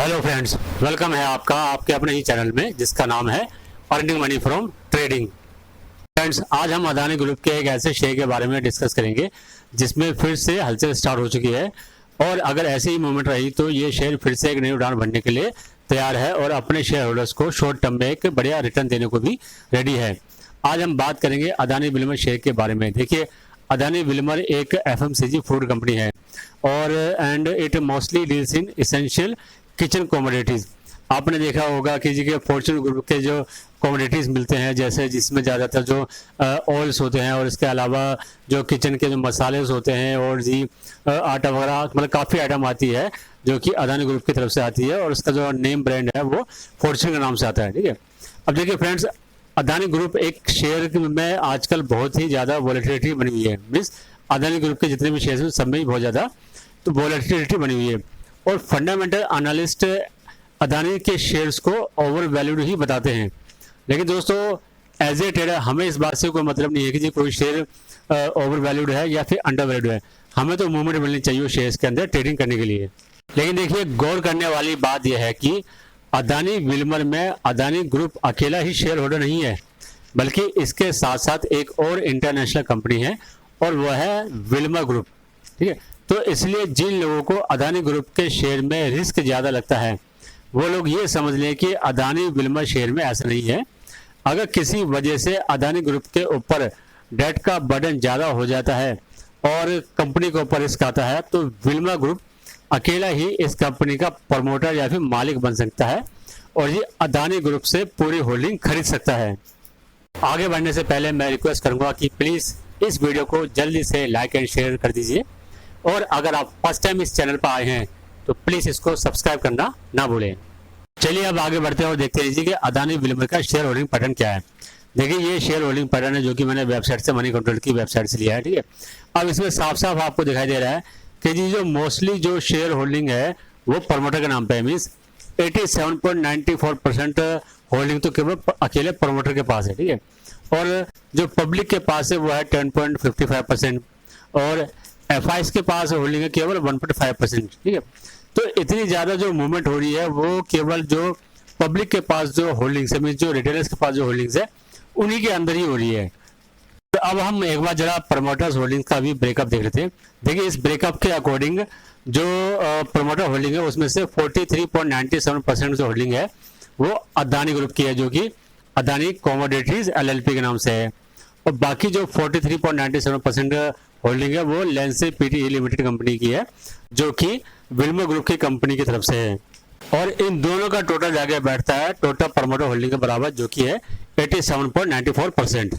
Hello friends, welcome है आपका आपके अपने ही चैनल में जिसका नाम है earning money from trading. Friends, आज हम अदानी ग्रुप के एक ऐसे शेयर के बारे में डिस्कस करेंगे जिसमें फिर से हलचल स्टार्ट हो चुकी है और अगर ऐसी ही मूवमेंट रही तो ये शेयर फिर से एक नई उड़ान भरने के लिए तैयार है और अपने शेयर होल्डर्स को शॉर्ट टर्म में एक बढ़िया रिटर्न देने को भी रेडी है। आज हम बात करेंगे अदानी विल्मर शेयर के बारे में। देखिए, अदानी विल्मर एक एफएमसीजी फूड कंपनी है और and it mostly deals in essential kitchen commodities. आपने देखा होगा कि जी के फॉर्च्यून ग्रुप के जो कमोडिटीज मिलते हैं, जैसे जिसमें ज़्यादातर जो ऑयल्स होते हैं और इसके अलावा जो किचन के जो मसाले होते हैं और जी आटा वगैरह, मतलब काफ़ी आइटम आती है जो कि अदानी ग्रुप की तरफ से आती है और उसका जो नेम ब्रांड है वो फॉर्च्यून के नाम से आता है। ठीक है, अब देखिए फ्रेंड्स, अदानी ग्रुप एक शेयर में आजकल बहुत ही ज़्यादा वॉलेटिलिटी बनी हुई है। मीन्स अदानी ग्रुप के जितने भी शेयर हैं सब में ही बहुत ज़्यादा तो वॉलेटिलिटी बनी हुई है और फंडामेंटल एनालिस्ट अदानी के शेयर्स को ओवर वैल्यूड ही बताते हैं। लेकिन दोस्तों, एज ए ट्रेडर हमें इस बात से कोई मतलब नहीं है कि जी कोई शेयर ओवर वैल्यूड है या फिर अंडर वैल्यूड है। हमें तो मूवमेंट मिलनी चाहिए शेयर्स के अंदर ट्रेडिंग करने के लिए। लेकिन देखिए, गौर करने वाली बात यह है कि अदानी विल्मर में अदानी ग्रुप अकेला ही शेयर होल्डर नहीं है, बल्कि इसके साथ साथ एक और इंटरनेशनल कंपनी है और वह है विल्मर ग्रुप। ठीक है, तो इसलिए जिन लोगों को अदानी ग्रुप के शेयर में रिस्क ज़्यादा लगता है वो लोग ये समझ लें कि अदानी विल्मर शेयर में ऐसा नहीं है। अगर किसी वजह से अदानी ग्रुप के ऊपर डेट का बर्डन ज़्यादा हो जाता है और कंपनी के ऊपर रिस्क आता है तो विल्मर ग्रुप अकेला ही इस कंपनी का प्रमोटर या फिर मालिक बन सकता है और ये अदानी ग्रुप से पूरी होल्डिंग खरीद सकता है। आगे बढ़ने से पहले मैं रिक्वेस्ट करूंगा कि प्लीज़ इस वीडियो को जल्दी से लाइक एंड शेयर कर दीजिए और अगर आप फर्स्ट टाइम इस चैनल पर आए हैं तो प्लीज़ इसको सब्सक्राइब करना ना भूलें। चलिए अब आगे बढ़ते हैं और देखते लीजिए कि अदानी विल्मर का शेयर होल्डिंग पैटर्न क्या है। देखिए, ये शेयर होल्डिंग पैटर्न है जो कि मैंने वेबसाइट से, मनी कंट्रोल की वेबसाइट से लिया है। ठीक है, अब इसमें साफ साफ आपको दिखाई दे रहा है कि जी जो मोस्टली जो शेयर होल्डिंग है वो प्रमोटर के नाम पे है। मीन्स 87.94% होल्डिंग तो केवल अकेले प्रमोटर के पास है। ठीक है, और जो पब्लिक के पास है वो है 10.55% और एफआईएस के पास होल्डिंग है केवल 1.5%। ठीक है, तो इतनी ज़्यादा जो मूवमेंट हो रही है वो केवल जो पब्लिक के पास जो होल्डिंग्स है, मीन जो रिटेलर्स के पास जो होल्डिंग्स है उन्हीं के अंदर ही हो रही है। तो अब हम एक बार जरा प्रमोटर्स होल्डिंग्स का भी ब्रेकअप देख लेते हैं। देखिए, इस ब्रेकअप के अकॉर्डिंग जो प्रमोटर होल्डिंग है उसमें से 43.97% जो होल्डिंग है वो अदानी ग्रुप की है, जो कि अदानी कमोडिटीज एलएलपी के नाम से है, और बाकी जो 43.97% होल्डिंग है वो लेंसे पीटी लिमिटेड कंपनी की है जो कि विल्मर ग्रुप की कंपनी की तरफ से है और इन दोनों का टोटल जाके बैठता है टोटल प्रमोटर होल्डिंग के बराबर, जो कि है 87.94%।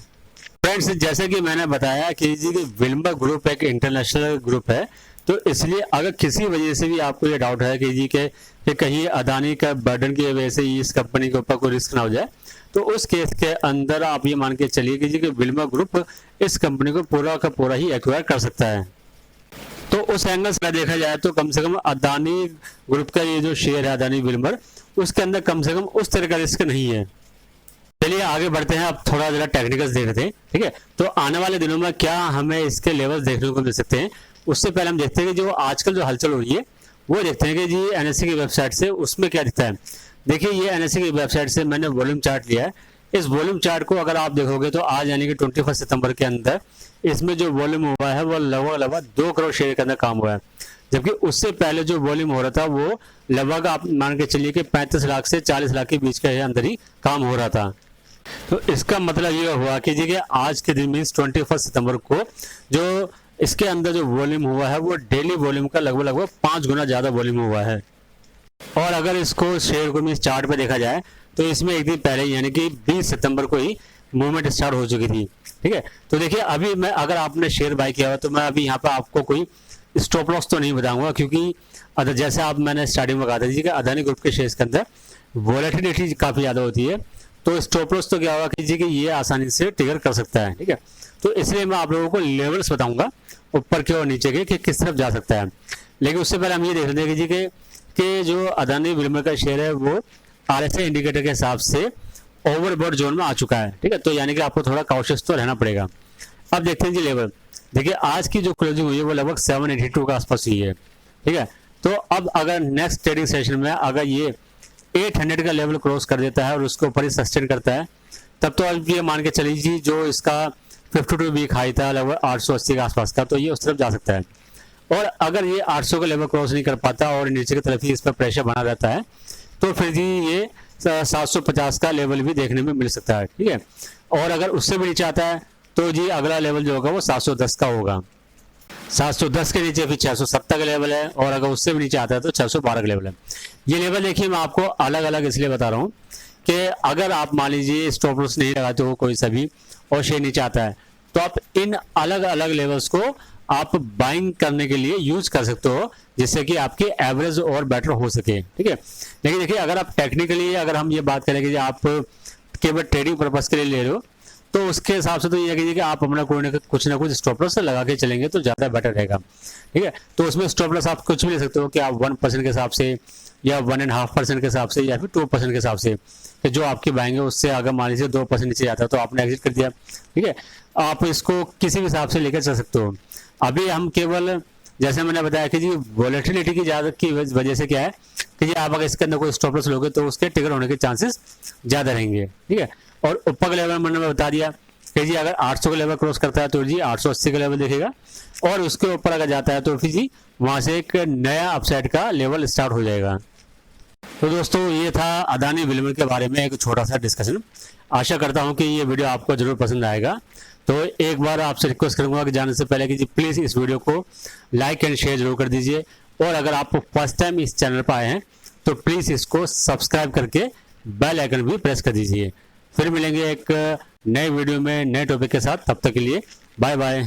फ्रेंड्स, जैसे कि मैंने बताया कि जी विल्मर ग्रुप एक इंटरनेशनल ग्रुप है, तो इसलिए अगर किसी वजह से भी आपको ये डाउट है कि जी कि कहीं अदानी का बर्डन की वजह से इस कंपनी के ऊपर कोई रिस्क ना हो जाए, तो उस केस के अंदर आप ये मान के चलिए कि जी कि विल्मर ग्रुप इस कंपनी को पूरा का पूरा ही एक्वायर कर सकता है। तो उस एंगल से देखा जाए तो कम से कम अदानी ग्रुप का ये जो शेयर है अदानी विल्मर, उसके अंदर कम से कम उस तरह का रिस्क नहीं है। चलिए आगे बढ़ते हैं, अब थोड़ा जरा टेक्निकल्स देख रहे थे। ठीक है, तो आने वाले दिनों में क्या हमें इसके लेवल्स देखने को मिल सकते हैं, उससे पहले हम देखते हैं कि जो आजकल जो हलचल हो रही है वो देखते हैं कि जी एनएससी की वेबसाइट से उसमें क्या दिखता है। देखिए, ये एनएससी की वेबसाइट से मैंने वॉल्यूम चार्ट लिया है। इस वॉल्यूम चार्ट को अगर आप देखोगे तो आज यानी कि 21 सितंबर के अंदर इसमें जो वॉल्यूम हुआ है वो लगभग 2 करोड़ शेयर के अंदर काम हुआ है, जबकि उससे पहले जो वॉल्यूम हो रहा था वो लगभग आप मान के चलिए कि 35 लाख से 40 लाख के बीच के अंदर ही काम हो रहा था। तो इसका मतलब ये हुआ कि जी आज के दिन मीन्स 21 सितंबर को जो इसके अंदर जो वॉल्यूम हुआ है वो डेली वॉल्यूम का लगभग 5 गुना ज़्यादा वॉल्यूम हुआ है। और अगर इसको शेयर को मीन्स चार्ट पे देखा जाए तो इसमें एक दिन पहले यानी कि 20 सितंबर को ही मूवमेंट स्टार्ट हो चुकी थी। ठीक है, तो देखिए अभी मैं, अगर आपने शेयर बाय किया हुआ तो मैं अभी यहाँ पर आपको कोई स्टॉप लॉस तो नहीं बताऊंगा, क्योंकि जैसे आप मैंने स्टार्टिंग में कहा था जी कि अदानी ग्रुप के शेयर्स के अंदर वॉलेटिलिटी काफ़ी ज़्यादा होती है, तो स्टॉप लॉस तो क्या होगा कि जी कि ये आसानी से ट्रिगर कर सकता है। ठीक है, तो इसलिए मैं आप लोगों को लेवल्स बताऊंगा ऊपर के और नीचे के कि किस तरफ जा सकता है। लेकिन उससे पहले हम ये देख लेते हैं कि जी कि जो अदानी विल्मर का शेयर है वो आरएसआई इंडिकेटर के हिसाब से ओवरबॉट जोन में आ चुका है। ठीक है, तो यानी कि आपको थोड़ा कॉशियस तो रहना पड़ेगा। अब देखते हैं जी लेवल। देखिए, आज की जो क्लोजिंग हुई है वो लगभग 782 के आसपास हुई है। ठीक है, तो अब अगर नेक्स्ट ट्रेडिंग सेशन में अगर ये 800 का लेवल क्रॉस कर देता है और उसके ऊपर ही सस्टेन करता है, तब तो अब ये मान के चलिए जो इसका 52 वीक हाई था लगभग 880 के आसपास का, तो ये उस तरफ जा सकता है। और अगर ये 800 का लेवल क्रॉस नहीं कर पाता और नीचे की तरफ ही इस पर प्रेशर बना रहता है, तो फिर जी ये 750 का लेवल भी देखने में मिल सकता है, ठीक है। और अगर उससे भी नीचे आता है तो जी अगला लेवल जो होगा वो 710 का होगा। 710 के नीचे फिर 670 का लेवल है, और अगर उससे भी नीचे आता है तो 612 का लेवल है। ये लेवल देखिए मैं आपको अलग अलग इसलिए बता रहा हूँ कि अगर आप मान लीजिए स्टॉप लॉस नहीं लगाते हो कोई सा भी और शेयर नीचे आता है, तो आप इन अलग अलग लेवल्स को आप बाइंग करने के लिए यूज कर सकते हो, जिससे कि आपकी एवरेज और बेटर हो सके, ठीक है। लेकिन देखिए अगर आप टेक्निकली अगर हम ये बात करें कि आप केवल ट्रेडिंग पर्पज के लिए ले रहे हो, तो उसके हिसाब से तो ये कीजिए कि आप अपना कुछ ना कुछ स्टॉप लॉस लगा के चलेंगे तो ज़्यादा बेटर रहेगा, ठीक है। तो उसमें स्टॉप लॉस आप कुछ भी ले सकते हो कि आप 1% के हिसाब से या 1.5% के हिसाब से या फिर 2% के हिसाब से, कि जो आपकी बाइंग है उससे अगर मान लीजिए 2% नीचे जाता है तो आपने एग्जिट कर दिया, ठीक है। आप इसको किसी भी हिसाब से लेकर चल सकते हो। अभी हम केवल जैसे मैंने बताया कि जी वॉलेटिलिटी की ज़्यादा की वजह से क्या है कि जी आप अगर इसके अंदर कोई स्टॉप लॉस लोगे तो उसके ट्रिगर होने के चांसेस ज़्यादा रहेंगे, ठीक है। और ऊपर का लेवल मैंने बता दिया कि जी अगर 800 का लेवल क्रॉस करता है तो जी 880 का लेवल देखेगा, और उसके ऊपर अगर जाता है तो फिर जी वहाँ से एक नया अपसाइड का लेवल स्टार्ट हो जाएगा। तो दोस्तों ये था अदानी विल्मर के बारे में एक छोटा सा डिस्कशन। आशा करता हूँ कि ये वीडियो आपको जरूर पसंद आएगा। तो एक बार आपसे रिक्वेस्ट करूंगा कि जाने से पहले कि जी प्लीज़ इस वीडियो को लाइक एंड शेयर जरूर कर दीजिए, और अगर आप फर्स्ट टाइम इस चैनल पर आए हैं तो प्लीज़ इसको सब्सक्राइब करके बेल आइकन भी प्रेस कर दीजिए। फिर मिलेंगे एक नए वीडियो में नए टॉपिक के साथ, तब तक के लिए बाय बाय।